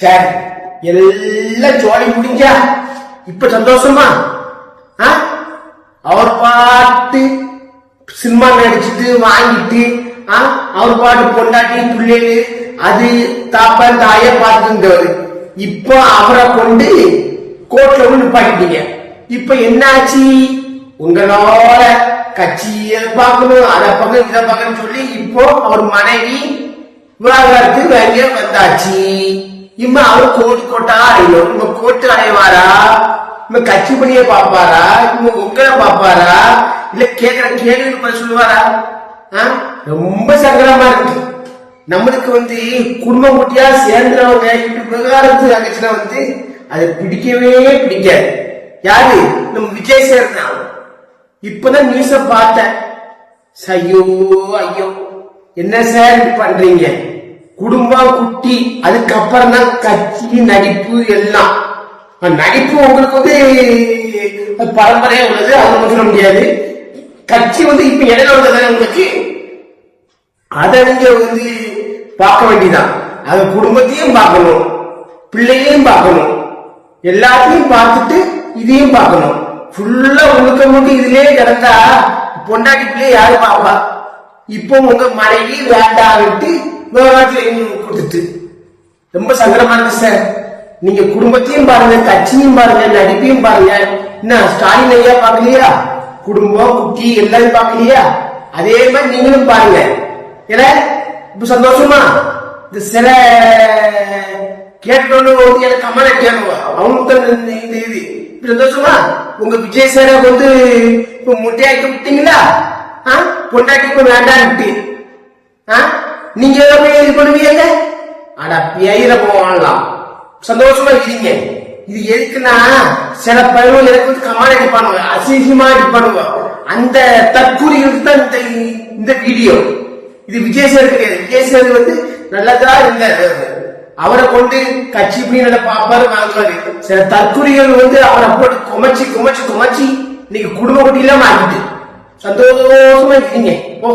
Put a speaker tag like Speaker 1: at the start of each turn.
Speaker 1: சரி, எல்லாம் ஜோலி முடிஞ்சா இப்ப சந்தோஷமா? அவர் பாட்டு சினிமா நடிச்சுட்டு வாங்கிட்டு அவர் பாட்டு பொண்டாட்டி பிள்ளைகள் அது தாப்பன் தாய பார்த்துருந்தவர். இப்ப அவரை கொண்டு கோர்ட்ல வந்து நிப்பாட்டிட்டீங்க. இப்ப என்னாச்சு? உங்களோட கட்சியை பார்க்கணும், அதை பார்க்கணும், இதை பார்க்கணும்னு சொல்லி இப்போ அவர் மனைவி விவாகரத்து வாங்க வந்தாச்சு. இம்மா அவர் கோர்ட்டு கோட்டா அடையணும். உங்க கோர்ட்டு அடைவாரா? இவங்க கட்சி பணியை பார்ப்பாரா? இவங்க உங்களை பார்ப்பாரா? இல்ல கேட்கிற கேள்வி சொல்லுவாரா? ரொம்ப சங்கடமா இருக்கு. நம்மளுக்கு குடும்பம் குட்டியா சேர்ந்தவங்க இப்படி விவகாரத்து ஆச்சுன்னா அதை பிடிக்கவே பிடிக்காது. யாரு? நம்ம விஜய் சார் தான். இப்பதான் நியூஸ பார்த்தேன். ஐயோ ஐயோ, என்ன சார் இப்படி பண்றீங்க? குடும்பம் குட்டி, அதுக்கப்புறம் தான் கட்சி நடிப்பு எல்லாம். நடிப்பு உங்களுக்கு பரம்பரையா உள்ளது, அது சொல்ல முடியாது. கட்சி இப்ப இடையில வந்ததானே உங்களுக்கு, அதை நீங்க பார்க்க வேண்டியதான். அது குடும்பத்தையும் பார்க்கணும், பிள்ளையையும் பார்க்கணும், எல்லாத்தையும் பார்த்துட்டு இதையும் பார்க்கணும். ஃபுல்லா முழுக்க இதுலயே கிடந்தா பொண்டாட்டி பிள்ளைய யாரு பாப்பா? இப்போ உங்க மனைவி வேண்டாவிட்டு கொடுத்துட்டு ரொம்ப சங்கடமா இருக்கு சார். நீங்க குடும்பத்தையும் பாருங்க, கட்சியும் பாருங்க, நடிப்பையும் பாருங்க. என்ன ஸ்டாலின் ஐயா பாக்கலையா? குடும்பம் குட்டி எல்லாரும் பாக்கலையா? அதே மாதிரி நீங்களும் பாருங்க. ஏன்னா இப்ப சந்தோஷமா இந்த சில கேட்டோன்னு எனக்கு கமலை கேட்குவா அவனுக்கு இது இப்ப சந்தோஷமா? உங்க விஜய் சார இப்ப முட்டையாக்கி விட்டீங்களா? பொண்டாட்டி இப்ப வேண்டான்ட்டு நீங்க போய் இது பண்ணுவீங்க. ஆனா பேயில போவாங்களாம். சந்தோஷமா இருக்கீங்க. இது எதுக்குன்னா சில பயிரும் எனக்கு கமால் அடிப்பானுங்க, அசிங்கமா அடிப்பானுங்க. அந்த தற்கூறிகளுக்கு தான் இந்த வீடியோ. இது விஜய் சார் கிடையாது. விஜய் சார் நல்லதா இருந்தாரு. அவரை கொண்டு கட்சி பணியில பாப்பாரு வாங்குவாரு. சில தற்கூறிகள் அவரை போட்டு குமைச்சு குமைச்சு குமைச்சு இன்னைக்கு குடும்ப குட்டியெல்லாம் மாறிட்டு சந்தோஷமா இருக்கீங்க. ஓ